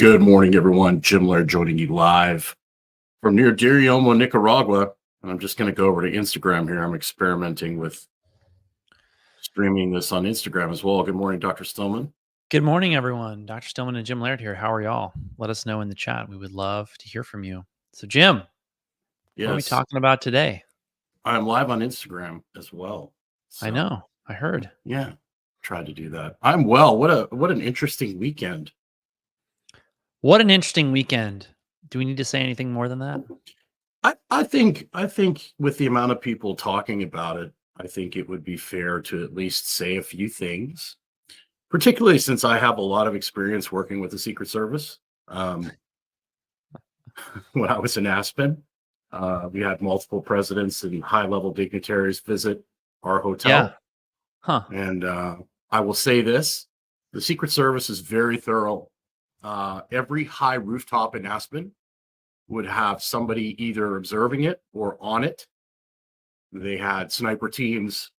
Good morning, everyone. Jim Laird joining you live from near Dirioma, Nicaragua. And I'm just going to go over to Instagram here. I'm experimenting with streaming this on Instagram as well. Good morning, Dr. Stillman. Good morning, everyone. Dr. Stillman and Jim Laird here. How are y'all? Let us know in the chat. We would love to hear from you. So, Jim, what are we Yes, talking about today? I'm live on Instagram as well. I know. I heard. Yeah, tried to do that. I'm well. What an interesting weekend. What an interesting weekend. Do we need to say anything more than that? I think with the amount of people talking about it, I think it would be fair to at least say a few things, particularly since I have a lot of experience working with the Secret Service. When I was in Aspen, we had multiple presidents and high-level dignitaries visit our hotel. Yeah. Huh. And I will say this, the Secret Service is very thorough. Every high rooftop in Aspen would have somebody either observing it or on it. They had sniper teams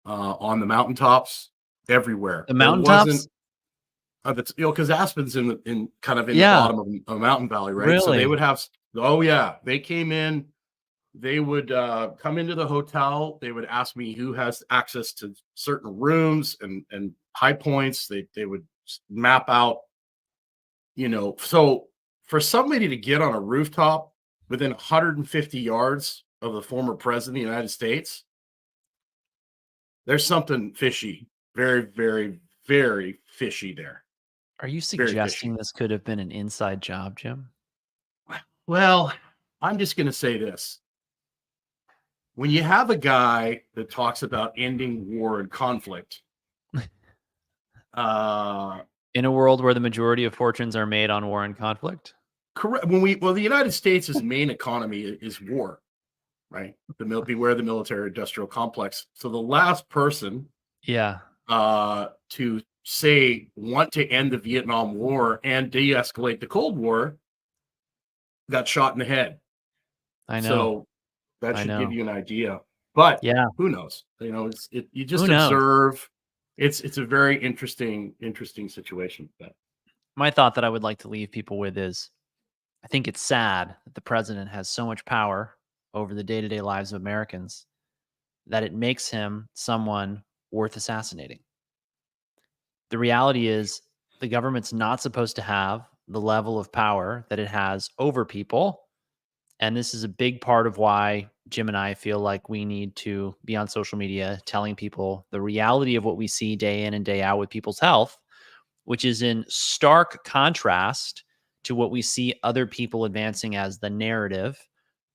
on the mountaintops everywhere. The mountaintops? Because Aspen's in kind of in Yeah. the bottom of a mountain valley, right? So Really? they would have. Oh yeah, they came in. They would come into the hotel. They would ask me who has access to certain rooms and high points. They would map out. So for somebody to get on a rooftop within 150 yards of the former president of the United States, there's something fishy, very, very, very fishy there. Are you suggesting this could have been an inside job, Jim? Well, I'm just going to say this. When you have a guy that talks about ending war and conflict, in a world where the majority of fortunes are made on war and conflict? Correct. The United States' main economy is war, right? Beware the military-industrial complex. So the last person, to say want to end the Vietnam War and de-escalate the Cold War, got shot in the head. I know. So that should give you an idea. But who knows? You just observe. It's a very interesting situation. My thought that I would like to leave people with is, I think it's sad that the president has so much power over the day-to-day lives of Americans that it makes him someone worth assassinating. The reality is the government's not supposed to have the level of power that it has over people. And this is a big part of why Jim and I feel like we need to be on social media telling people the reality of what we see day in and day out with people's health, which is in stark contrast to what we see other people advancing as the narrative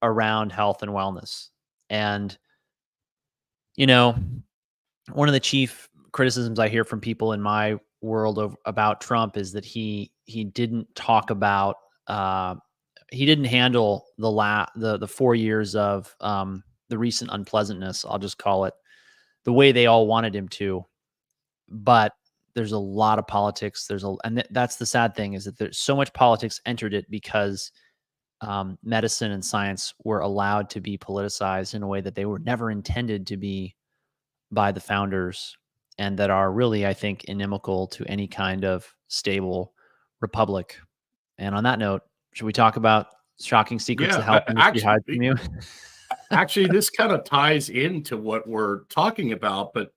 around health and wellness. And, one of the chief criticisms I hear from people in my world about Trump is that he didn't talk about, he didn't handle the 4 years of the recent unpleasantness, I'll just call it, the way they all wanted him to. But there's a lot of politics. That's the sad thing, is that there's so much politics entered it because medicine and science were allowed to be politicized in a way that they were never intended to be by the founders, and that are really, I think, inimical to any kind of stable republic. And on that note, should we talk about shocking secrets the health industry hides from you? Actually, this kind of ties into what we're talking about, but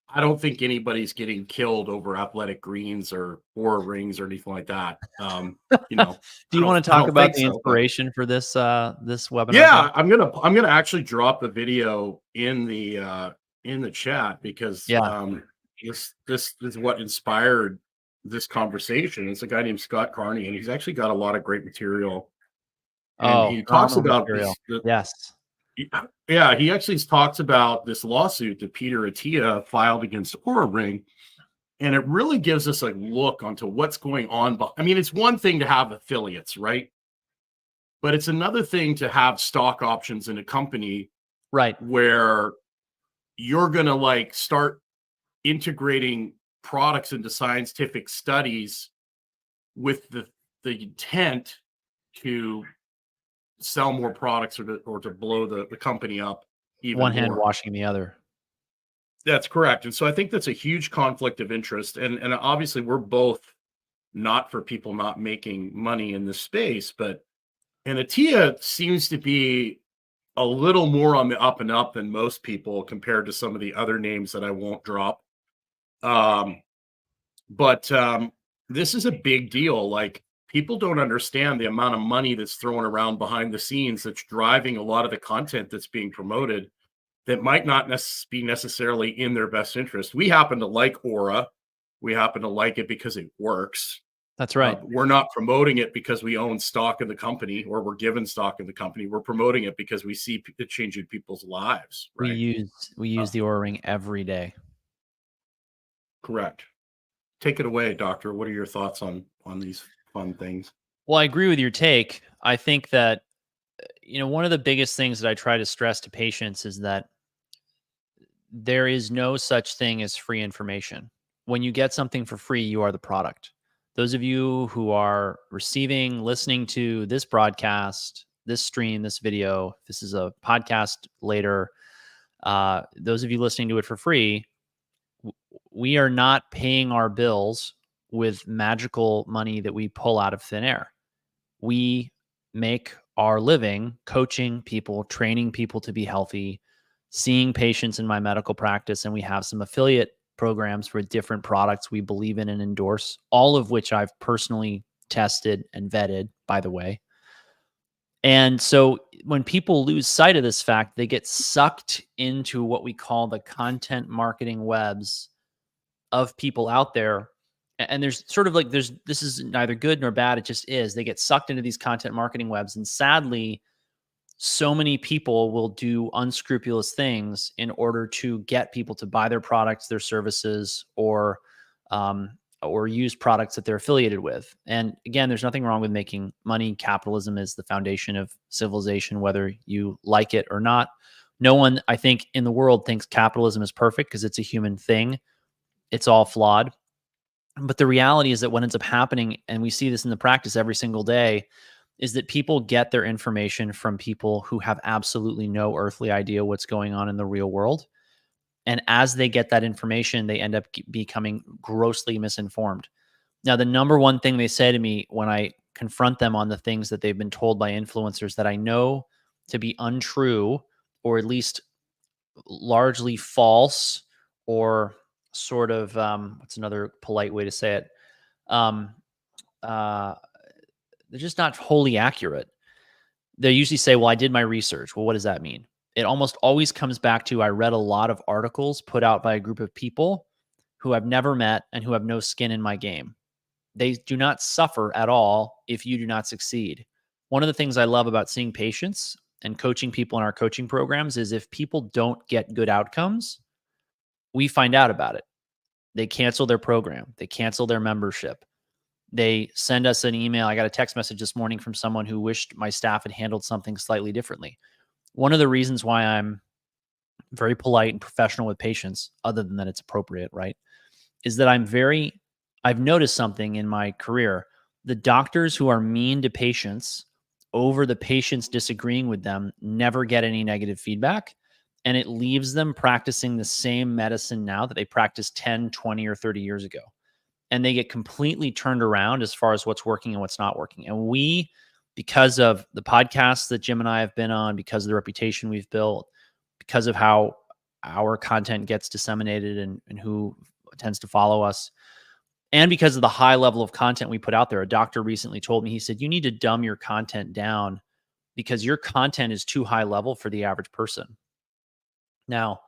I don't think anybody's getting killed over athletic greens or Oura rings or anything like that. Do you want to talk about the inspiration for this webinar? Yeah, I'm gonna actually drop the video in the chat because this is what inspired this conversation. It's a guy named Scott Carney, and he's actually got a lot of great material. And he talks about this. He actually talks about this lawsuit that Peter Attia filed against Oura Ring, and it really gives us a look onto what's going on. I mean, it's one thing to have affiliates, right? But it's another thing to have stock options in a company, right, where you're going to start integrating products into scientific studies with the intent to sell more products or to blow the company up even one hand more. washing the other. That's correct. And so I think that's a huge conflict of interest. And obviously we're both not for people not making money in this space, but Anatia seems to be a little more on the up and up than most people compared to some of the other names that I won't drop. But this is a big deal. Like, people don't understand the amount of money that's thrown around behind the scenes that's driving a lot of the content that's being promoted that might not be necessarily in their best interest. We happen to like Aura. We happen to like it because it works. That's right. We're not promoting it because we own stock in the company or we're given stock in the company. We're promoting it because we see it changing people's lives. Right? We use the Oura Ring every day. Correct. Take it away, doctor. What are your thoughts on these fun things? Well, I agree with your take. I think that, one of the biggest things that I try to stress to patients is that there is no such thing as free information. When you get something for free, you are the product. Those of you who are listening to this broadcast, this stream, this video, this is a podcast later, those of you listening to it for free, we are not paying our bills with magical money that we pull out of thin air. We make our living coaching people, training people to be healthy, seeing patients in my medical practice, and we have some affiliate programs for different products we believe in and endorse, all of which I've personally tested and vetted, by the way. And so when people lose sight of this fact, they get sucked into what we call the content marketing webs of people out there. And there's sort of like, this is neither good nor bad. It just is. They get sucked into these content marketing webs. And sadly, so many people will do unscrupulous things in order to get people to buy their products, their services, or use products that they're affiliated with. And again, there's nothing wrong with making money. Capitalism is the foundation of civilization, whether you like it or not. No one, I think, in the world thinks capitalism is perfect because it's a human thing. It's all flawed. But the reality is that what ends up happening, and we see this in the practice every single day, is that people get their information from people who have absolutely no earthly idea what's going on in the real world. And as they get that information, they end up becoming grossly misinformed. Now, the number one thing they say to me when I confront them on the things that they've been told by influencers that I know to be untrue, or at least largely false, or sort of, what's another polite way to say it? They're just not wholly accurate. They usually say, well, I did my research. Well, what does that mean? It almost always comes back to, I read a lot of articles put out by a group of people who I've never met and who have no skin in my game. They do not suffer at all if you do not succeed. One of the things I love about seeing patients and coaching people in our coaching programs is if people don't get good outcomes, we find out about it. They cancel their program. They cancel their membership. They send us an email. I got a text message this morning from someone who wished my staff had handled something slightly differently. One of the reasons why I'm very polite and professional with patients, other than that it's appropriate, right, is that I've noticed something in my career. The doctors who are mean to patients over the patients disagreeing with them never get any negative feedback. And it leaves them practicing the same medicine now that they practiced 10, 20, or 30 years ago. And they get completely turned around as far as what's working and what's not working. And we, because of the podcasts that Jim and I have been on, because of the reputation we've built, because of how our content gets disseminated and who tends to follow us, and because of the high level of content we put out there. A doctor recently told me, he said, you need to dumb your content down because your content is too high level for the average person. Now,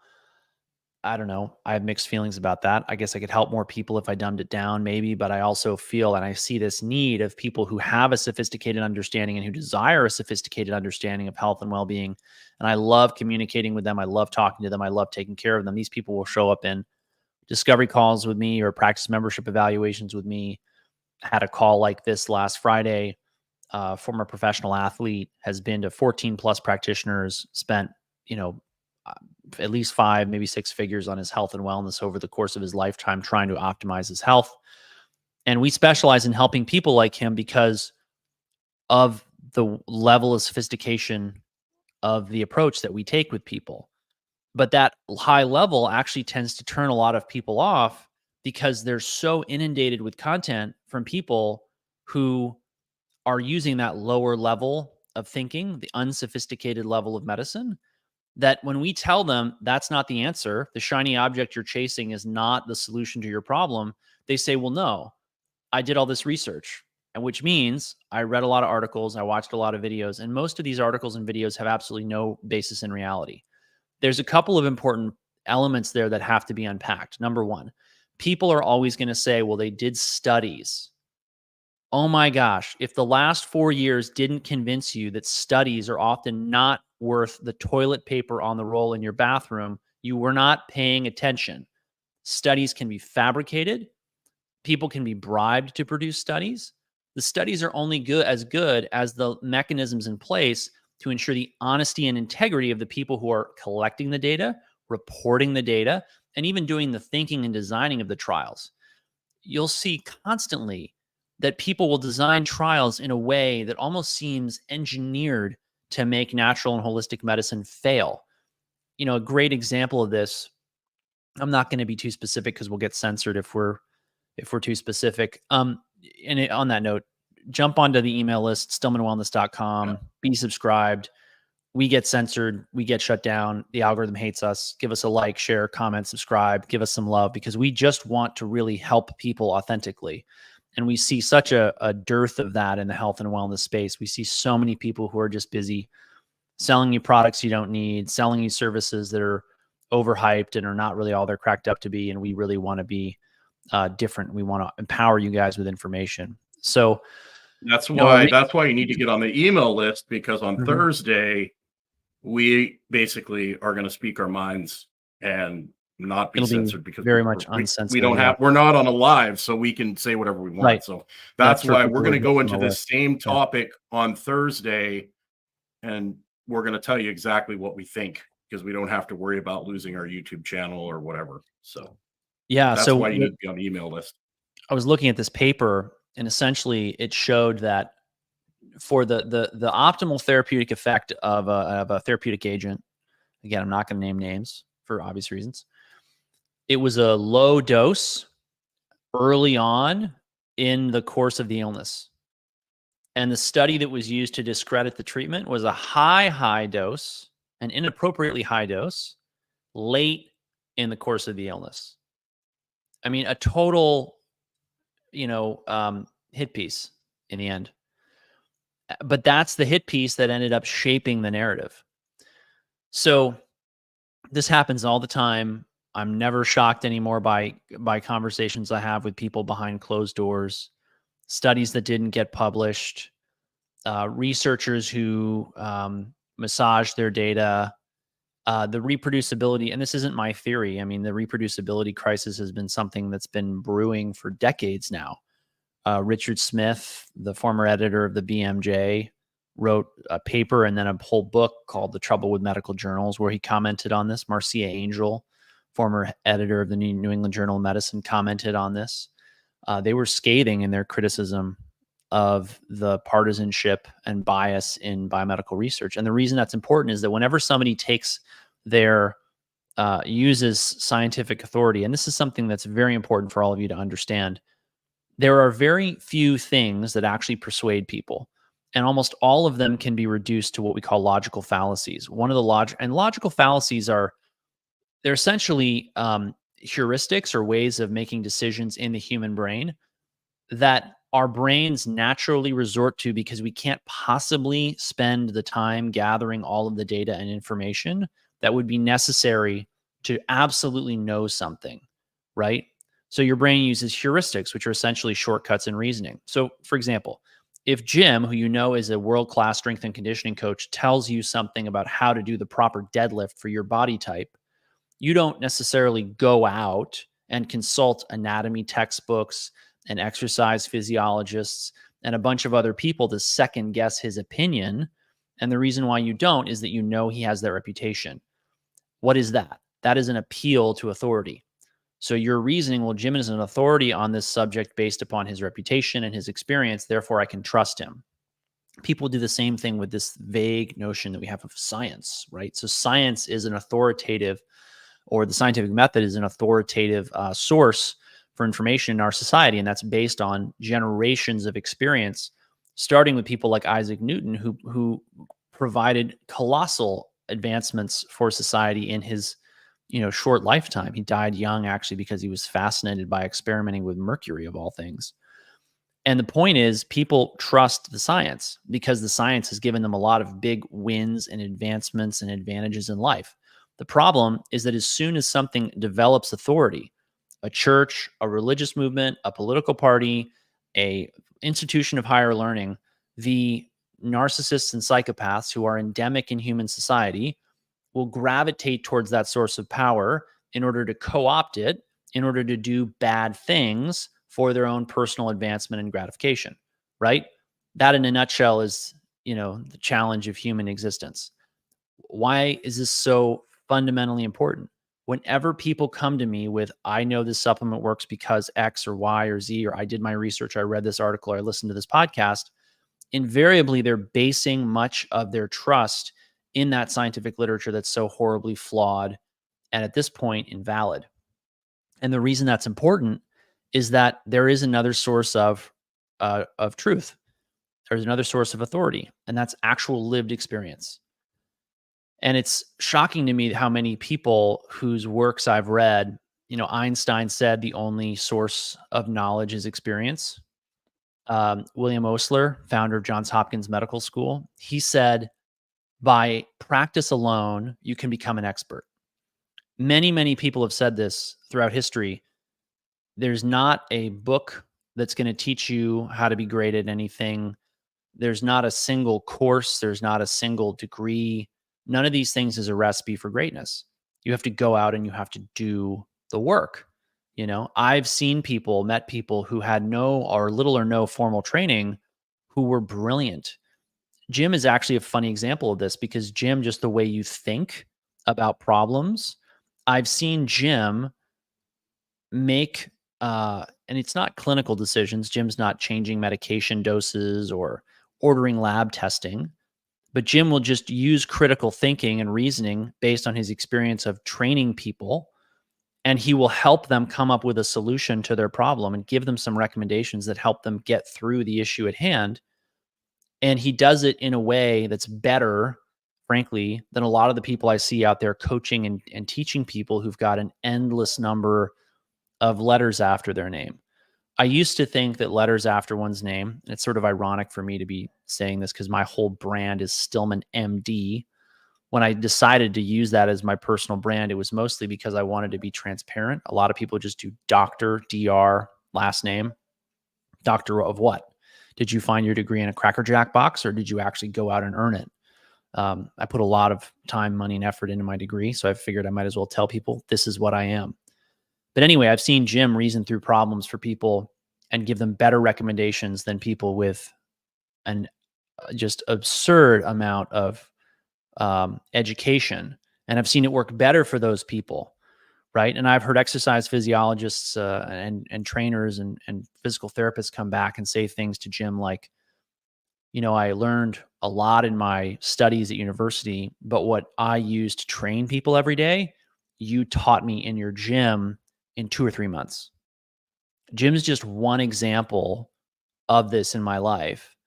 I don't know. I have mixed feelings about that. I guess I could help more people if I dumbed it down, maybe, but I also feel, and I see this need of people who have a sophisticated understanding and who desire a sophisticated understanding of health and well-being. And I love communicating with them. I love talking to them. I love taking care of them. These people will show up in discovery calls with me or practice membership evaluations with me. I had a call like this last Friday. Former professional athlete has been to 14 plus practitioners, spent, at least 5, maybe 6 figures on his health and wellness over the course of his lifetime, trying to optimize his health. And we specialize in helping people like him because of the level of sophistication of the approach that we take with people. But that high level actually tends to turn a lot of people off because they're so inundated with content from people who are using that lower level of thinking, the unsophisticated level of medicine, that when we tell them that's not the answer, the shiny object you're chasing is not the solution to your problem, they say, well, no, I did all this research. And which means I read a lot of articles, I watched a lot of videos, and most of these articles and videos have absolutely no basis in reality. There's a couple of important elements there that have to be unpacked. Number one, people are always going to say, well, they did studies. Oh my gosh, if the last 4 years didn't convince you that studies are often not worth the toilet paper on the roll in your bathroom, you were not paying attention. Studies can be fabricated. People can be bribed to produce studies. The studies are only good as the mechanisms in place to ensure the honesty and integrity of the people who are collecting the data, reporting the data, and even doing the thinking and designing of the trials. You'll see constantly that people will design trials in a way that almost seems engineered to make natural and holistic medicine fail. You know, a great example of this, I'm not going to be too specific because we'll get censored if we're too specific. On that note, jump onto the email list, stillmanwellness.com, be subscribed. We get censored, we get shut down, the algorithm hates us. Give us a like, share, comment, subscribe, give us some love, because we just want to really help people authentically. And we see such a dearth of that in the health and wellness space. We see so many people who are just busy selling you products you don't need, selling you services that are overhyped and are not really all they're cracked up to be. And we really want to be different. We want to empower you guys with information. So That's you know, why you need to get on the email list, because on Thursday we basically are going to speak our minds and not be censored, because very much uncensored. We don't have, we're not on a live, so we can say whatever we want. Right. So that's why we're going to go into the this same topic on Thursday, and we're going to tell you exactly what we think, because we don't have to worry about losing our YouTube channel or whatever. So yeah, that's why you need to be on the email list. I was looking at this paper, and essentially it showed that for the optimal therapeutic effect of a therapeutic agent, again, I'm not going to name names for obvious reasons, it was a low dose early on in the course of the illness. And the study that was used to discredit the treatment was a high dose, an inappropriately high dose, late in the course of the illness. I mean, a total, hit piece in the end. But that's the hit piece that ended up shaping the narrative. So this happens all the time. I'm never shocked anymore by conversations I have with people behind closed doors, studies that didn't get published, researchers who massage their data, the reproducibility. And this isn't my theory. I mean, the reproducibility crisis has been something that's been brewing for decades now. Richard Smith, the former editor of the BMJ, wrote a paper and then a whole book called The Trouble with Medical Journals, where he commented on this. Marcia Angel, former editor of the New England Journal of Medicine, commented on this. They were scathing in their criticism of the partisanship and bias in biomedical research. And the reason that's important is that whenever somebody takes their uses scientific authority, and this is something that's very important for all of you to understand, there are very few things that actually persuade people, and almost all of them can be reduced to what we call logical fallacies. One of the logical fallacies they're essentially heuristics or ways of making decisions in the human brain that our brains naturally resort to because we can't possibly spend the time gathering all of the data and information that would be necessary to absolutely know something, right? So your brain uses heuristics, which are essentially shortcuts in reasoning. So for example, if Jim, who you know is a world-class strength and conditioning coach, tells you something about how to do the proper deadlift for your body type, you don't necessarily go out and consult anatomy textbooks and exercise physiologists and a bunch of other people to second guess his opinion. And the reason why you don't is that you know he has that reputation. What is that? That is an appeal to authority. So your reasoning, well, Jim is an authority on this subject based upon his reputation and his experience, therefore I can trust him. People do the same thing with this vague notion that we have of science, right? So science is an authoritative, or the scientific method is an authoritative source for information in our society, and that's based on generations of experience, starting with people like Isaac Newton, who provided colossal advancements for society in his short lifetime. He died young actually because he was fascinated by experimenting with mercury of all things. And the point is, people trust the science because the science has given them a lot of big wins and advancements and advantages in life. The problem is that as soon as something develops authority, a church, a religious movement, a political party, a institution of higher learning, the narcissists and psychopaths who are endemic in human society will gravitate towards that source of power in order to co-opt it, in order to do bad things for their own personal advancement and gratification, right? That in a nutshell is, the challenge of human existence. Why is this so fundamentally important? Whenever people come to me with, I know this supplement works because X or Y or Z, or I did my research, I read this article, or I listened to this podcast, invariably they're basing much of their trust in that scientific literature that's so horribly flawed and at this point invalid. And the reason that's important is that there is another source of truth. There's another source of authority, and that's actual lived experience. And it's shocking to me how many people whose works I've read, Einstein said the only source of knowledge is experience. William Osler, founder of Johns Hopkins Medical School, he said, by practice alone, you can become an expert. Many, many people have said this throughout history. There's not a book that's going to teach you how to be great at anything. There's not a single course. There's not a single degree. None of these things is a recipe for greatness. You have to go out and you have to do the work. I've seen people, met people who had no or little or no formal training who were brilliant. Jim is actually a funny example of this because Jim, just the way you think about problems, I've seen Jim make, and it's not clinical decisions. Jim's not changing medication doses or ordering lab testing, but Jim will just use critical thinking and reasoning based on his experience of training people, and he will help them come up with a solution to their problem and give them some recommendations that help them get through the issue at hand. And he does it in a way that's better, frankly, than a lot of the people I see out there coaching and teaching people who've got an endless number of letters after their name. I used to think that letters after one's name, and it's sort of ironic for me to be saying this because my whole brand is Stillman MD. When I decided to use that as my personal brand, it was mostly because I wanted to be transparent. A lot of people just do Dr. DR, last name. Doctor of what? Did you find your degree in a Cracker Jack box, or did you actually go out and earn it? I put a lot of time, money, and effort into my degree, so I figured I might as well tell people this is what I am. But anyway, I've seen Jim reason through problems for people and give them better recommendations than people with an just absurd amount of education. And I've seen it work better for those people, right? And I've heard exercise physiologists and trainers and physical therapists come back and say things to Jim like, I learned a lot in my studies at university, but what I use to train people every day, you taught me in your gym in 2 or 3 months. Jim's just one example of this in my life.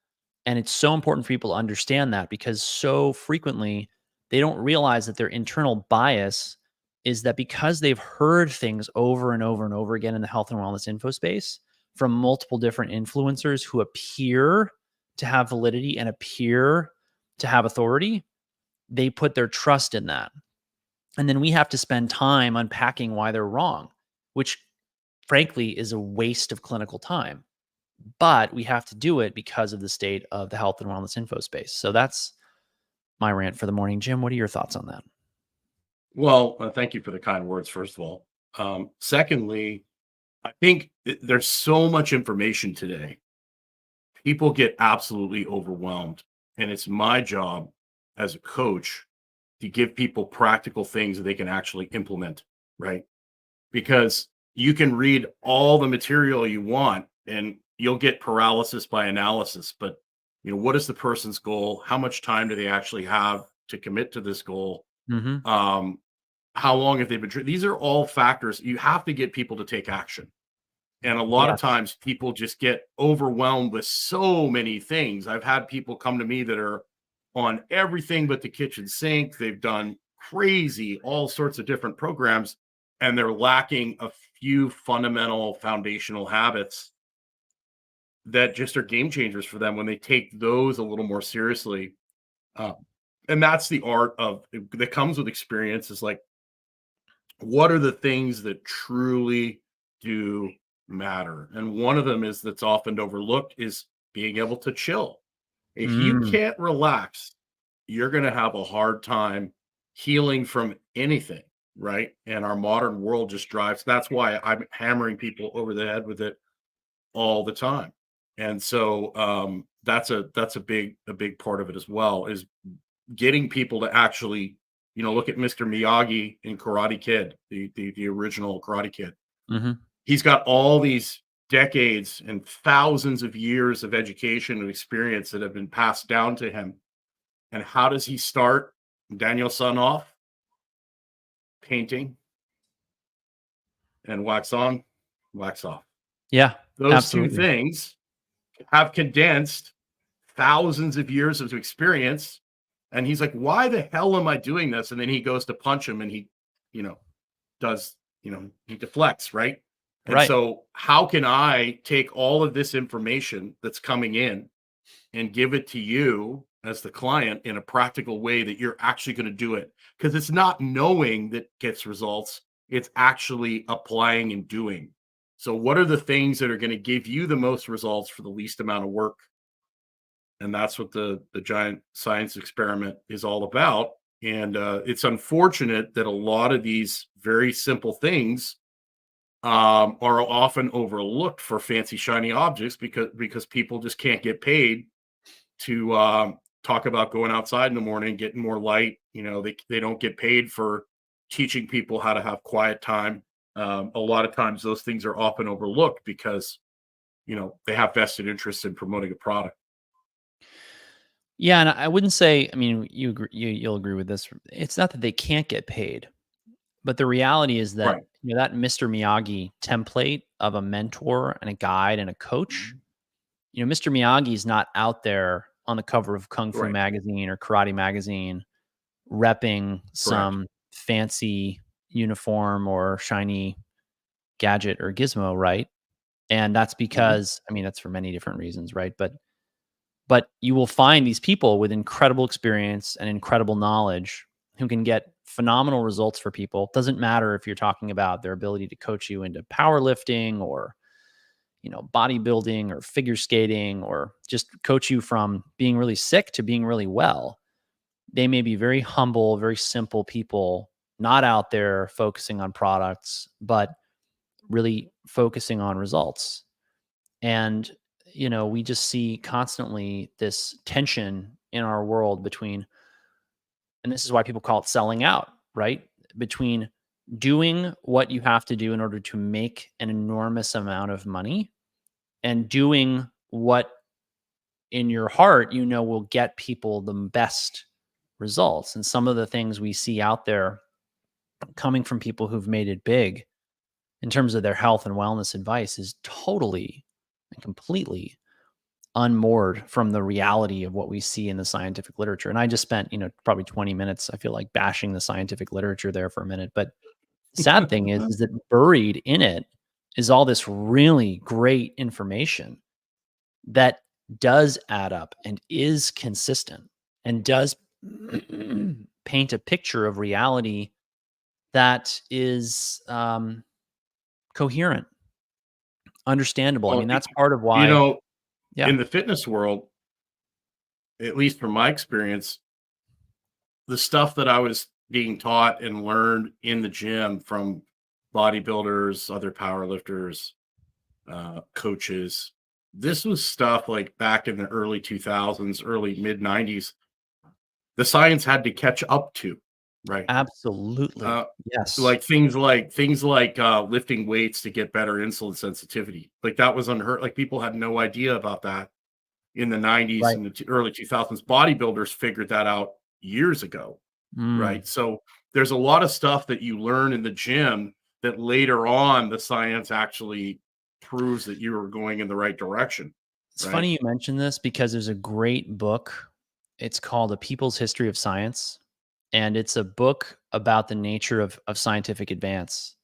And it's so important for people to understand that because so frequently they don't realize that their internal bias is that because they've heard things over and over and over again in the health and wellness info space from multiple different influencers who appear to have validity and appear to have authority, they put their trust in that. And then we have to spend time unpacking why they're wrong, which frankly is a waste of clinical time. But we have to do it because of the state of the health and wellness info space. So that's my rant for the morning. Jim, what are your thoughts on that? Well, thank you for the kind words, first of all. Secondly, I think there's so much information today. People get absolutely overwhelmed. And it's my job as a coach to give people practical things that they can actually implement, right? Because you can read all the material you want and you'll get paralysis by analysis. But, what is the person's goal? How much time do they actually have to commit to this goal? Mm-hmm. How long have they been? These are all factors. You have to get people to take action. And a lot of Yes. times people just get overwhelmed with so many things. I've had people come to me that are on everything but the kitchen sink. They've done crazy, all sorts of different programs, and they're lacking a few fundamental foundational habits that just are game changers for them when they take those a little more seriously. Uh, and that's the art of that comes with experience is like, what are the things that truly do matter? And one of them is that's often overlooked is being able to chill. If you Mm, can't relax, you're going to have a hard time healing from anything, right? And our modern world just drives. That's why I'm hammering people over the head with it all the time. And so that's a big part of it as well is getting people to actually, look at Mr. Miyagi in Karate Kid, the original Karate Kid. mhm. He's got all these decades and thousands of years of education and experience that have been passed down to him. And how does he start Daniel Son off? Painting and wax on, wax off. Yeah, Those two absolutely. things have condensed thousands of years of experience. And he's like, why the hell am I doing this? And then he goes to punch him and he, you know, does, he deflects, right? And Right. so, how can I take all of this information that's coming in and give it to you as the client in a practical way that you're actually going to do it? Because it's not knowing that gets results, it's actually applying and doing. So, what are the things that are going to give you the most results for the least amount of work? And that's what the giant science experiment is all about. And it's unfortunate that a lot of these very simple things are often overlooked for fancy shiny objects because people just can't get paid to talk about going outside in the morning, getting more light. They don't get paid for teaching people how to have quiet time. A lot of times, those things are often overlooked because they have vested interests in promoting a product. Yeah, and I wouldn't say, I mean, you'll agree with this. It's not that they can't get paid, but the reality is that, Right. that Mr. Miyagi template of a mentor and a guide and a coach, Mhm. Mr. Miyagi is not out there on the cover of Kung Fu Right. magazine or Karate magazine repping Correct. some fancy uniform or shiny gadget or gizmo, right? And that's Mhm. because, I mean, that's for many different reasons, right? But you will find these people with incredible experience and incredible knowledge who can get phenomenal results for people. Doesn't matter if you're talking about their ability to coach you into powerlifting or, bodybuilding or figure skating, or just coach you from being really sick to being really well. They may be very humble, very simple people, not out there focusing on products, but really focusing on results. And, we just see constantly this tension in our world between, and this is why people call it selling out, right? Between doing what you have to do in order to make an enormous amount of money and doing what in your heart, will get people the best results. And some of the things we see out there coming from people who've made it big in terms of their health and wellness advice is totally and completely unmoored from the reality of what we see in the scientific literature. And I just spent, probably 20 minutes, I feel like, bashing the scientific literature there for a minute. But the sad thing is that buried in it is all this really great information that does add up and is consistent and does paint a picture of reality that is coherent, understandable. I Well, mean, that's part of you why, know, yeah, in the fitness world, at least from my experience, the stuff that I was being taught and learned in the gym from bodybuilders, other power lifters, coaches, this was stuff like back in the early 2000s, early mid 90s, the science had to catch up to, right? Uh, absolutely. Yes. like things like lifting weights to get better insulin sensitivity. Like that was unheard. Like people had no idea about that in the 90s Right. and the early 2000s. Bodybuilders figured that out years ago, Mm, right? So there's a lot of stuff that you learn in the gym that later on the science actually proves that you are going in the right direction. It's Right. funny you mentioned this because there's a great book. It's called A People's History of Science, and it's a book about the nature of scientific advance.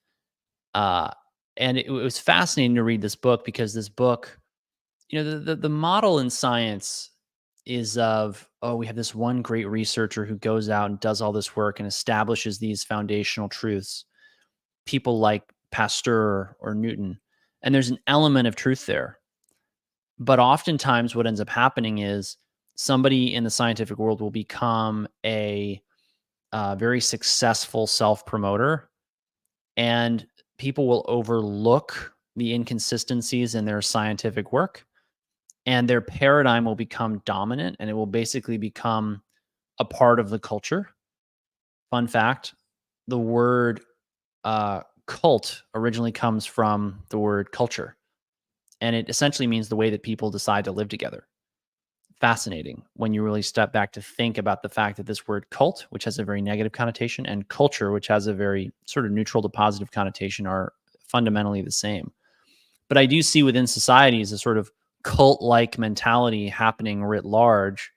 Uh, and it was fascinating to read this book because this book, the model in science is of, oh, we have this one great researcher who goes out and does all this work and establishes these foundational truths. People like Pasteur or Newton, and there's an element of truth there. But oftentimes, what ends up happening is somebody in the scientific world will become a very successful self promoter, and people will overlook the inconsistencies in their scientific work, and their paradigm will become dominant, and it will basically become a part of the culture. Fun fact: the word cult originally comes from the word culture, and it essentially means the way that people decide to live together. Fascinating when you really step back to think about the fact that this word cult, which has a very negative connotation, and culture, which has a very sort of neutral to positive connotation, are fundamentally the same. But I do see within societies a sort of cult like mentality happening writ large,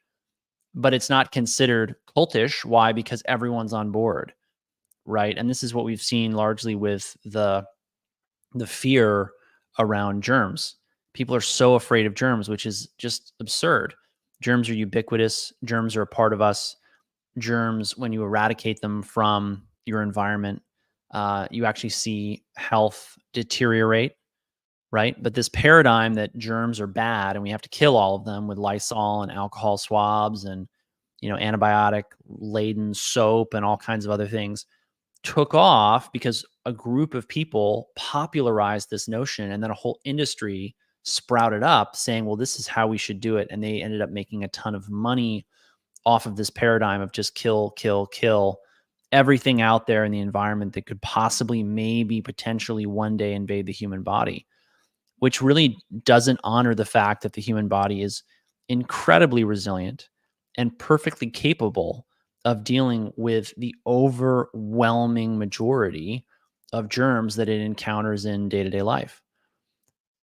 but it's not considered cultish. Why? Because everyone's on board, right? And this is what we've seen largely with the fear around germs. People are so afraid of germs, which is just absurd. Germs are ubiquitous. Germs are a part of us. Germs, when you eradicate them from your environment, you actually see health deteriorate, right? But this paradigm that germs are bad and we have to kill all of them with Lysol and alcohol swabs and antibiotic laden soap and all kinds of other things took off because a group of people popularized this notion, and then a whole industry sprouted up saying, well, this is how we should do it. And they ended up making a ton of money off of this paradigm of just kill, kill, kill everything out there in the environment that could possibly, maybe, potentially one day invade the human body, which really doesn't honor the fact that the human body is incredibly resilient and perfectly capable of dealing with the overwhelming majority of germs that it encounters in day-to-day life.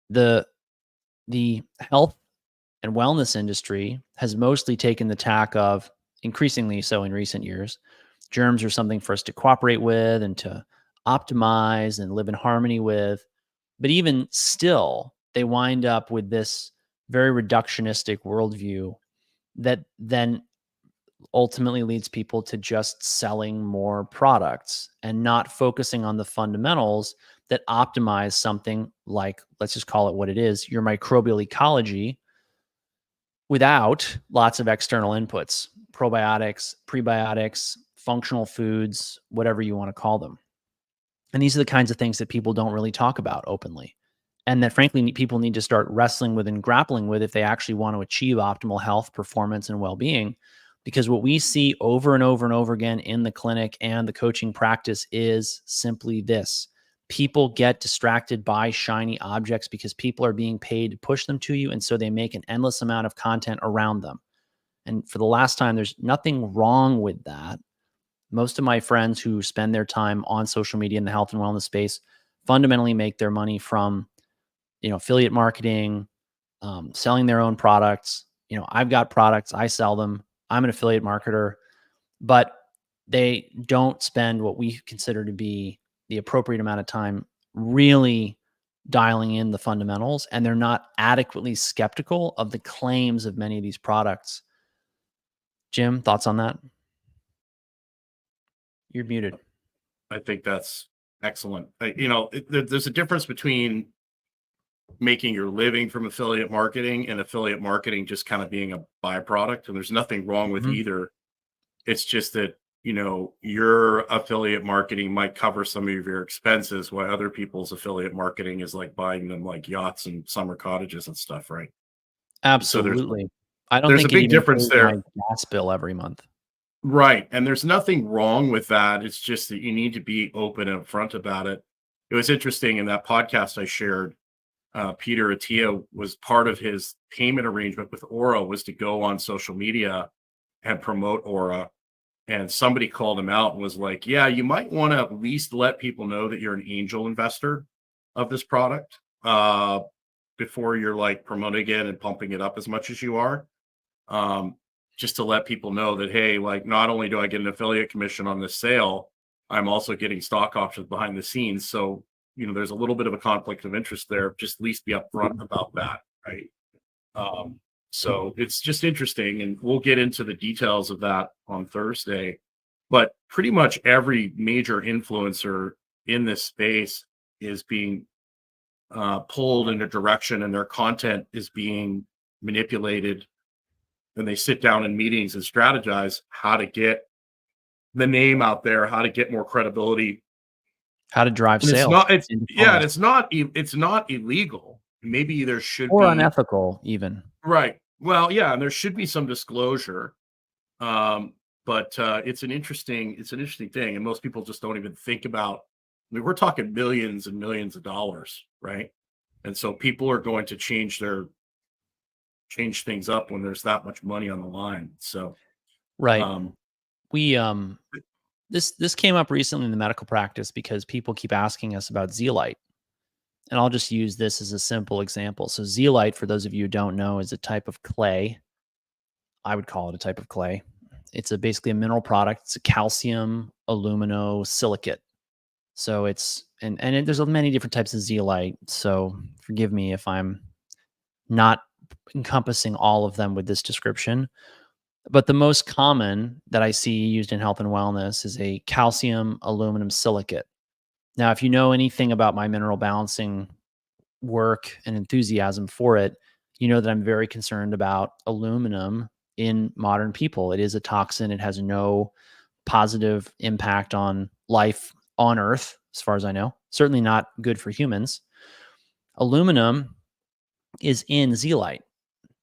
The the health and wellness industry has mostly taken the tack of, increasingly so in recent years, germs are something for us to cooperate with and to optimize and live in harmony with. But even still, they wind up with this very reductionistic worldview that then ultimately leads people to just selling more products and not focusing on the fundamentals that optimize something like, let's just call it what it is, your microbial ecology, without lots of external inputs, probiotics, prebiotics, functional foods, whatever you want to call them. And these are the kinds of things that people don't really talk about openly, and that frankly people need to start wrestling with and grappling with if they actually want to achieve optimal health, performance, and well-being. Because what we see over and over and over again in the clinic and the coaching practice is simply this: people get distracted by shiny objects because people are being paid to push them to you, and so they make an endless amount of content around them. And for the last time, there's nothing wrong with that. Most of my friends who spend their time on social media in the health and wellness space fundamentally make their money from, affiliate marketing, selling their own products. I've got products, I sell them. I'm an affiliate marketer, but they don't spend what we consider to be the appropriate amount of time really dialing in the fundamentals, and they're not adequately skeptical of the claims of many of these products. Jim, thoughts on that? You're muted. I think that's excellent. There's a difference between making your living from affiliate marketing and affiliate marketing just kind of being a byproduct. And there's nothing wrong with either. It's just that, your affiliate marketing might cover some of your expenses, while other people's affiliate marketing is like buying them like yachts and summer cottages and stuff, right? Absolutely. I don't there's a think it big even difference pays my there. gas bill every month. Right. And there's nothing wrong with that. It's just that you need to be open and upfront about it. It was interesting in that podcast I shared. Peter Attia was part of his payment arrangement with Aura was to go on social media and promote Aura. And somebody called him out and was like, yeah, you might want to at least let people know that you're an angel investor of this product. uh, before you're like promoting it and pumping it up as much as you are. Um, just to let people know that, hey, like not only do I get an affiliate commission on this sale, I'm also getting stock options behind the scenes. So, there's a little bit of a conflict of interest there. Just at least be upfront about that, right? Um, so it's just interesting, and we'll get into the details of that on Thursday. But pretty much every major influencer in this space is being pulled in a direction, and their content is being manipulated. And they sit down in meetings and strategize how to get the name out there, how to get more credibility. How to drive And it's sales not, it's into yeah, and funnels, it's not illegal. Maybe there should or be, unethical even. right. Well, yeah, and there should be some disclosure. But it's an interesting thing, and most people just don't even think about. I mean, we're talking millions and millions of dollars, right? And so people are going to change things up when there's that much money on the line. So, Right. um, We this came up recently in the medical practice because people keep asking us about zeolite. And I'll just use this as a simple example. So zeolite, for those of you who don't know, is a type of clay. I would call it a type of clay. It's basically a mineral product. It's a calcium aluminosilicate. So there's many different types of zeolite. So forgive me if I'm not encompassing all of them with this description. But the most common that I see used in health and wellness is a calcium aluminum silicate. Now, if you know anything about my mineral balancing work and enthusiasm for it, you know that I'm very concerned about aluminum in modern people. It is a toxin. It has no positive impact on life on Earth, as far as I know. Certainly not good for humans. Aluminum is in zeolite.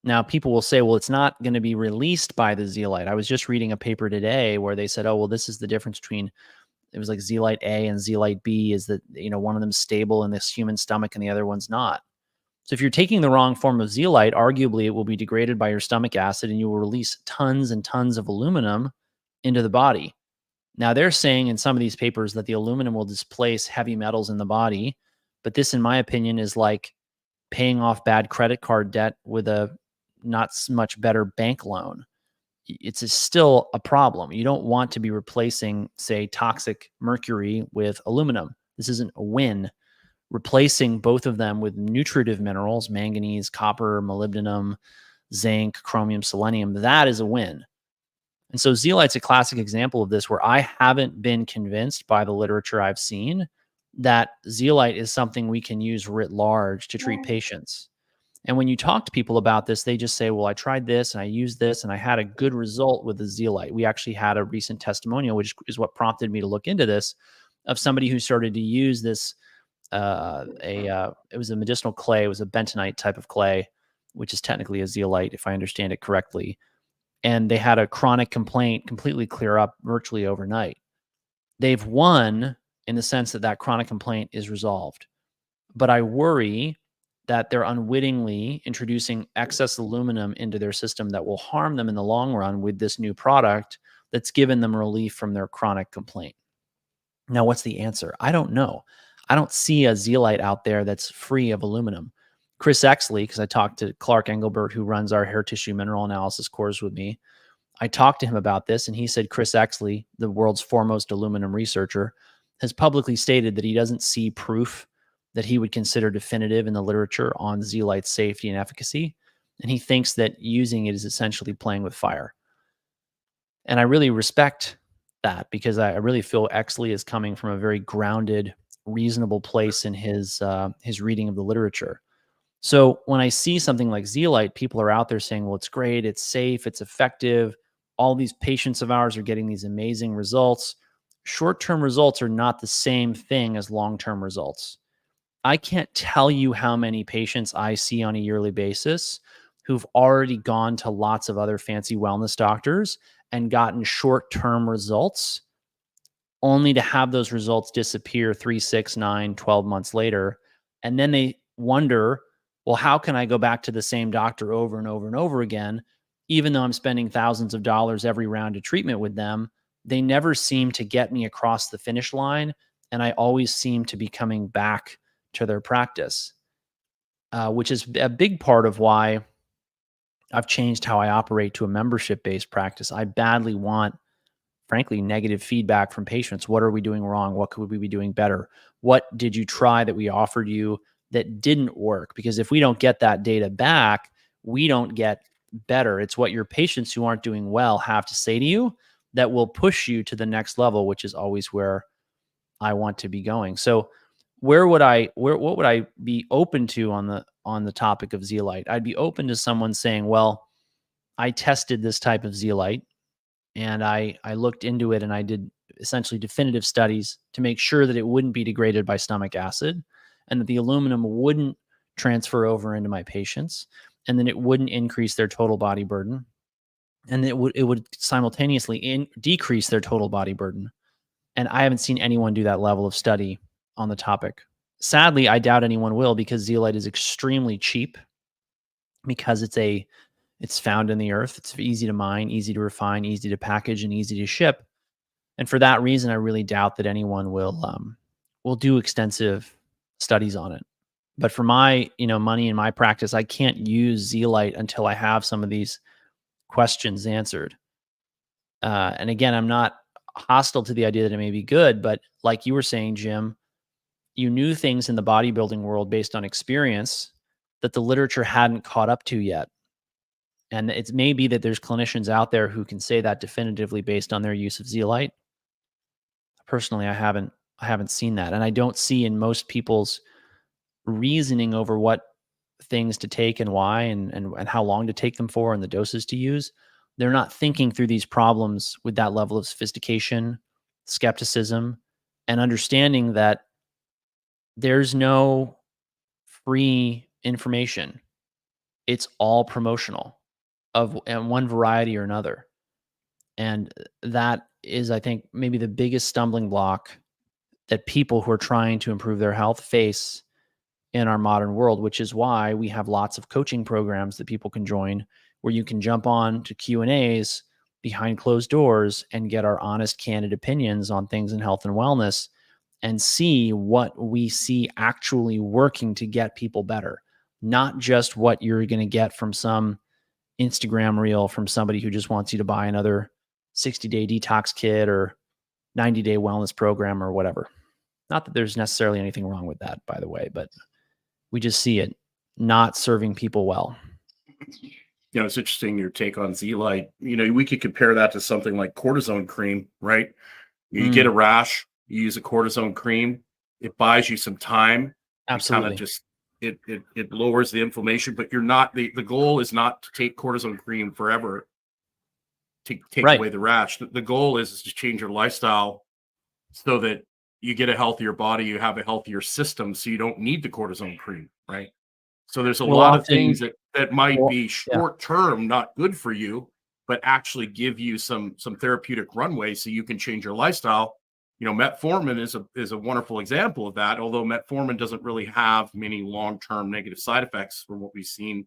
Now, people will say, well, it's not going to be released by the zeolite. I was just reading a paper today where they said, oh, well, this is the difference between, it was like zeolite A and zeolite B, is that, one of them's stable in this human stomach and the other one's not. So if you're taking the wrong form of zeolite, arguably it will be degraded by your stomach acid and you will release tons and tons of aluminum into the body. Now, they're saying in some of these papers that the aluminum will displace heavy metals in the body. But this, in my opinion, is like paying off bad credit card debt with a not much better bank loan. Still a problem. You don't want to be replacing, say, toxic mercury with aluminum. This isn't a win. Replacing both of them with nutritive minerals, manganese, copper, molybdenum, zinc, chromium, selenium, that is a win. And so zeolite's a classic example of this, where I haven't been convinced by the literature I've seen that zeolite is something we can use writ large to treat patients. And when you talk to people about this, they just say, well, I tried this and I used this and I had a good result with the zeolite. We actually had a recent testimonial, which is what prompted me to look into this, of somebody who started to use this. It was a medicinal clay. It was a bentonite type of clay, which is technically a zeolite, if I understand it correctly. And they had a chronic complaint completely clear up virtually overnight. They've won in the sense that that chronic complaint is resolved. But I worry that they're unwittingly introducing excess aluminum into their system that will harm them in the long run with this new product that's given them relief from their chronic complaint. Now, what's the answer? I don't know. I don't see a zeolite out there that's free of aluminum. Chris Exley, because I talked to Clark Engelbert, who runs our hair tissue mineral analysis course with me. I talked to him about this, and he said Chris Exley, the world's foremost aluminum researcher, has publicly stated that he doesn't see proof that he would consider definitive in the literature on zeolite's safety and efficacy. And he thinks that using it is essentially playing with fire. And I really respect that, because I really feel Exley is coming from a very grounded, reasonable place in his reading of the literature. So when I see something like zeolite, people are out there saying, well, it's great, it's safe, it's effective. All these patients of ours are getting these amazing results. Short-term results are not the same thing as long-term results. I can't tell you how many patients I see on a yearly basis who've already gone to lots of other fancy wellness doctors and gotten short-term results, only to have those results disappear 3, 6, 9, 12 months later. And then they wonder, well, how can I go back to the same doctor over and over and over again, even though I'm spending thousands of dollars every round of treatment with them? They never seem to get me across the finish line, and I always seem to be coming back to their practice. which is a big part of why I've changed how I operate to a membership-based practice. I badly want, frankly, negative feedback from patients. What are we doing wrong? What could we be doing better? What did you try that we offered you that didn't work? Because if we don't get that data back, we don't get better. It's what your patients who aren't doing well have to say to you that will push you to the next level, which is always where I want to be going. So what would I be open to on the topic of zeolite? I'd be open to someone saying, well, I tested this type of zeolite and I looked into it and I did essentially definitive studies to make sure that it wouldn't be degraded by stomach acid and that the aluminum wouldn't transfer over into my patients and then it wouldn't increase their total body burden and it would simultaneously decrease their total body burden. And I haven't seen anyone do that level of study on the topic. Sadly, I doubt anyone will because zeolite is extremely cheap because it's found in the earth. It's easy to mine, easy to refine, easy to package, and easy to ship. And for that reason, I really doubt that anyone will do extensive studies on it. But for my money in my practice, I can't use zeolite until I have some of these questions answered. And again, I'm not hostile to the idea that it may be good, but like you were saying, Jim, you knew things in the bodybuilding world based on experience that the literature hadn't caught up to yet. And it may be that there's clinicians out there who can say that definitively based on their use of zeolite. Personally, I haven't seen that. And I don't see in most people's reasoning over what things to take and why and how long to take them for and the doses to use. They're not thinking through these problems with that level of sophistication, skepticism, and understanding that there's no free information. It's all promotional of and one variety or another. And that is, I think, maybe the biggest stumbling block that people who are trying to improve their health face in our modern world, which is why we have lots of coaching programs that people can join where you can jump on to Q&As behind closed doors and get our honest, candid opinions on things in health and wellness and see what we see actually working to get people better, not just what you're going to get from some Instagram reel from somebody who just wants you to buy another 60-day detox kit or 90-day wellness program or whatever. Not that there's necessarily anything wrong with that, by the way, but we just see it not serving people well. It's interesting your take on zeolite. We could compare that to something like cortisone cream, right? You get a rash, you use a cortisone cream, it buys you some time. Absolutely. It kind of just it lowers the inflammation, but you're not the goal is not to take cortisone cream forever to take Right. away the rash. The goal is to change your lifestyle so that you get a healthier body, you have a healthier system, so you don't need the cortisone cream, right? So there's a lot of things that might be short term, not good for you, but actually give you some therapeutic runway so you can change your lifestyle. Metformin is a wonderful example of that, although metformin doesn't really have many long-term negative side effects from what we've seen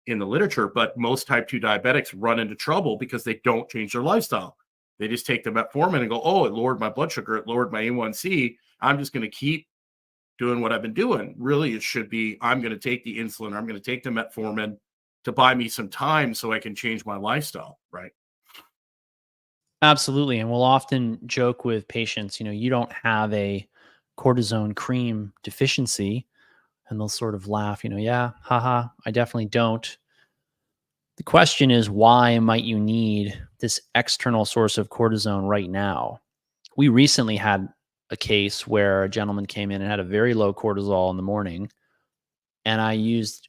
in the literature, but most type 2 diabetics run into trouble because they don't change their lifestyle. They just take the metformin and go, oh, it lowered my blood sugar, it lowered my A1C. I'm just going to keep doing what I've been doing. Really, it should be, I'm going to take the insulin, I'm going to take the metformin to buy me some time so I can change my lifestyle, right? Absolutely. And we'll often joke with patients, you don't have a cortisone cream deficiency. And they'll sort of laugh, yeah, haha, I definitely don't. The question is, why might you need this external source of cortisone right now? We recently had a case where a gentleman came in and had a very low cortisol in the morning. And I used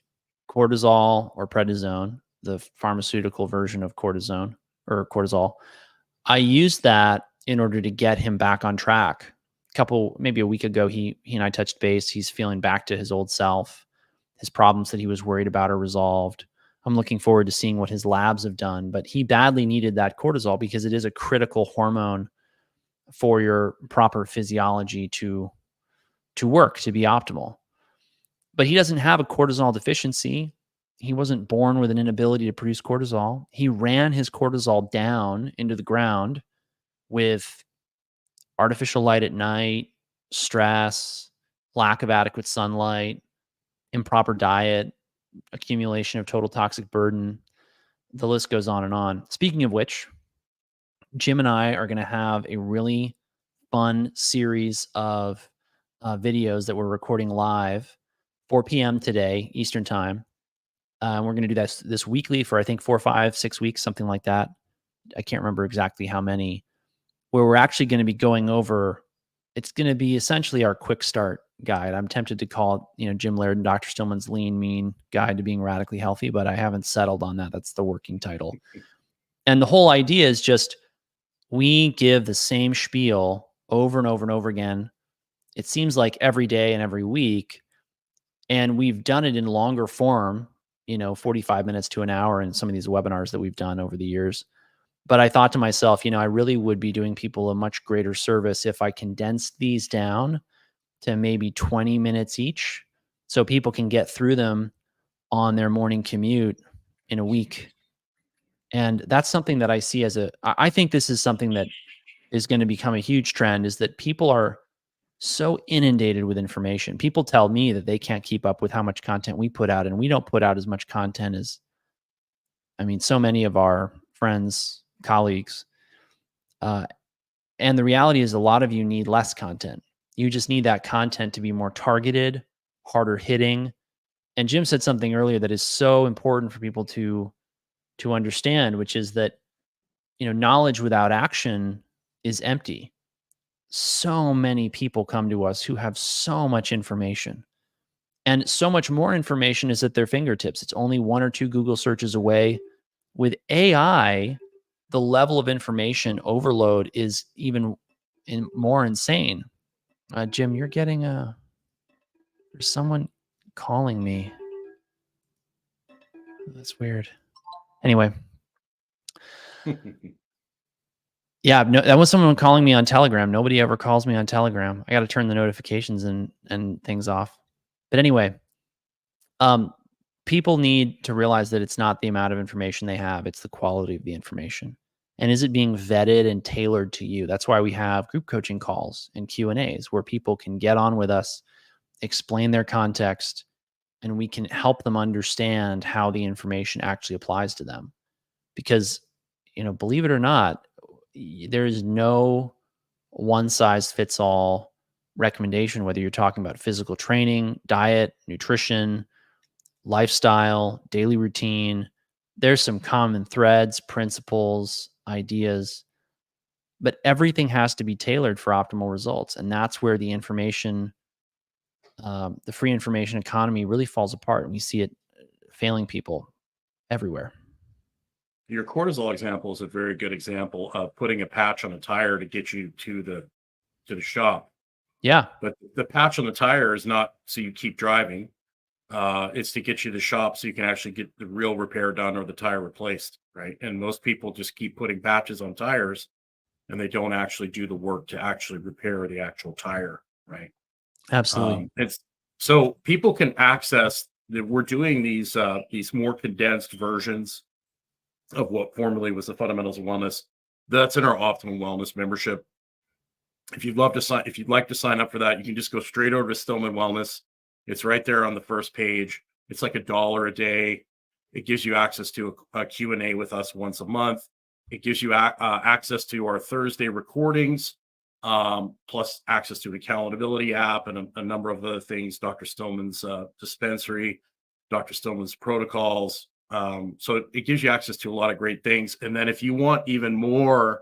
cortisol or prednisone, the pharmaceutical version of cortisone or cortisol. I used that in order to get him back on track. Maybe a week ago, he and I touched base. He's feeling back to his old self. His problems that he was worried about are resolved. I'm looking forward to seeing what his labs have done, but he badly needed that cortisol because it is a critical hormone for your proper physiology to work, to be optimal. But he doesn't have a cortisol deficiency. He wasn't born with an inability to produce cortisol. He ran his cortisol down into the ground with artificial light at night, stress, lack of adequate sunlight, improper diet, accumulation of total toxic burden. The list goes on and on. Speaking of which, Jim and I are going to have a really fun series of videos that we're recording live, 4 p.m. today, Eastern time. We're going to do this weekly for, I think, 4, 5, 6 weeks, something like that. I can't remember exactly how many, where we're actually going to be going over, it's going to be essentially our quick start guide. I'm tempted to call it, Jim Laird and Dr. Stillman's Lean Mean Guide to Being Radically Healthy, but I haven't settled on that. That's the working title. And the whole idea is just, we give the same spiel over and over and over again. It seems like every day and every week. And we've done it in longer form, 45 minutes to an hour in some of these webinars that we've done over the years. But I thought to myself, I really would be doing people a much greater service if I condensed these down to maybe 20 minutes each, so people can get through them on their morning commute in a week. And that's something that I see I think this is something that is going to become a huge trend, is that people are so inundated with information. People tell me that they can't keep up with how much content we put out, and we don't put out as much content as, so many of our friends, colleagues. And the reality is, a lot of you need less content. You just need that content to be more targeted, harder hitting. And Jim said something earlier that is so important for people to understand, which is that, knowledge without action is empty. So many people come to us who have so much information, and so much more information is at their fingertips. It's only 1 or 2 Google searches away. With AI, the level of information overload is even more insane. Jim, you're getting there's someone calling me. That's weird. Anyway. Yeah, no, that was someone calling me on Telegram. Nobody ever calls me on Telegram. I got to turn the notifications and things off. But anyway, people need to realize that it's not the amount of information they have, it's the quality of the information. And is it being vetted and tailored to you? That's why we have group coaching calls and Q&As where people can get on with us, explain their context, and we can help them understand how the information actually applies to them. Because, believe it or not, there is no one size fits all recommendation, whether you're talking about physical training, diet, nutrition, lifestyle, daily routine. There's some common threads, principles, ideas, but everything has to be tailored for optimal results. And that's where the information, the free information economy really falls apart. And we see it failing people everywhere. Your cortisol example is a very good example of putting a patch on a tire to get you to the shop. Yeah. But the patch on the tire is not so you keep driving. It's to get you to the shop so you can actually get the real repair done or the tire replaced, right? And most people just keep putting patches on tires, and they don't actually do the work to actually repair the actual tire, right? Absolutely. It's so people can access that. We're doing these more condensed versions of what formerly was the Fundamentals of Wellness. That's in our Optimal Wellness membership. If you'd like to sign up for that, you can just go straight over to Stillman Wellness. It's right there on the first page. It's like $1 a day. It gives you access to a Q&A with us once a month. It gives you access to our Thursday recordings, plus access to an accountability app and a number of other things, Dr. Stillman's dispensary, Dr. Stillman's protocols. So it gives you access to a lot of great things. And then if you want even more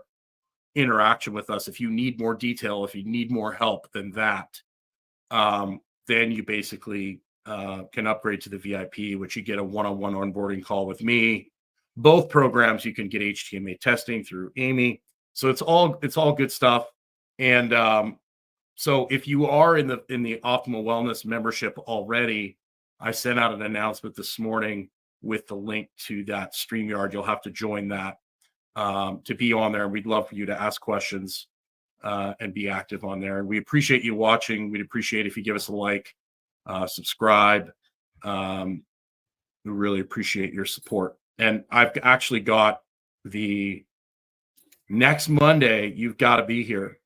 interaction with us, if you need more detail, if you need more help than that, then you basically can upgrade to the VIP, which you get a one-on-one onboarding call with me. Both programs you can get HTMA testing through Amy. So it's all good stuff. And so if you are in the Optimal Wellness membership already, I sent out an announcement this morning with the link to that StreamYard. You'll have to join that to be on there. We'd love for you to ask questions and be active on there. And we appreciate you watching. We'd appreciate if you give us a like, subscribe. We really appreciate your support. And I've actually got the next Monday, you've got to be here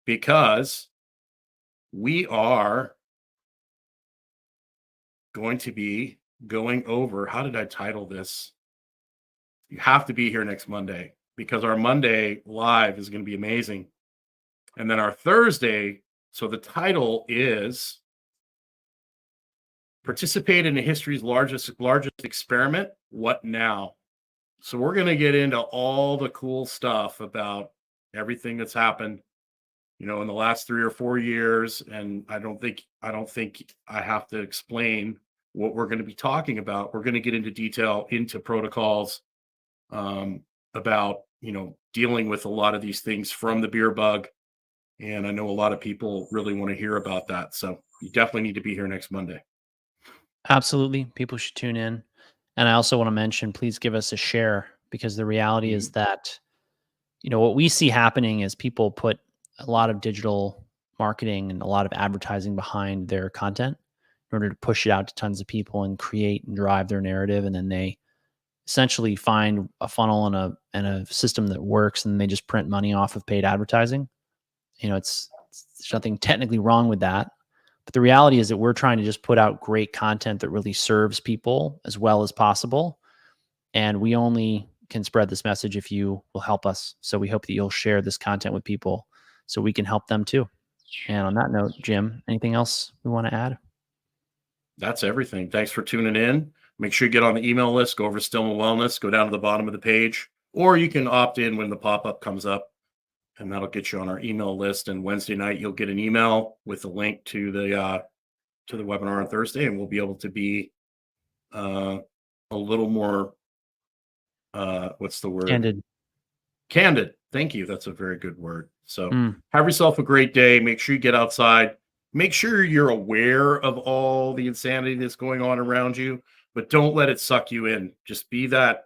because we are going to be going over, how did I title this? You have to be here next Monday because our Monday live is going to be amazing. And then our Thursday, so the title is Participate in history's largest experiment, What Now? So we're going to get into all the cool stuff about everything that's happened, in the last 3 or 4 years. And I don't think I have to explain what we're going to be talking about. We're going to get into detail into protocols about, dealing with a lot of these things from the beer bug. And I know a lot of people really want to hear about that. So you definitely need to be here next Monday. Absolutely. People should tune in. And I also want to mention, please give us a share, because the reality is that, what we see happening is people put a lot of digital marketing and a lot of advertising behind their content in order to push it out to tons of people and create and drive their narrative. And then they essentially find a funnel and a system that works, and they just print money off of paid advertising. There's nothing technically wrong with that. But the reality is that we're trying to just put out great content that really serves people as well as possible. And we only can spread this message if you will help us. So we hope that you'll share this content with people so we can help them too. And on that note, Jim, anything else we want to add? That's everything. Thanks for tuning in. Make sure you get on the email list, go over to Stillman Wellness, go down to the bottom of the page, or you can opt in when the pop-up comes up, and that'll get you on our email list. And Wednesday night, you'll get an email with a link to the webinar on Thursday, and we'll be able to be a little more, what's the word? Candid. Thank you. That's a very good word. So have yourself a great day. Make sure you get outside. Make sure you're aware of all the insanity that's going on around you, but don't let it suck you in. Just be that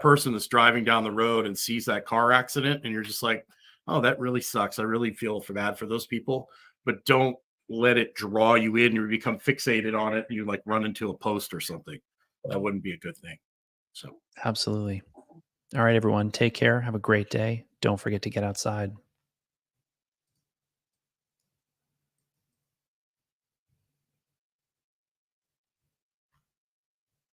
person that's driving down the road and sees that car accident, and you're just like, oh, that really sucks. I really feel bad for those people, but don't let it draw you in. You become fixated on it. And you like run into a post or something. That wouldn't be a good thing. So Absolutely. All right, everyone. Take care. Have a great day. Don't forget to get outside.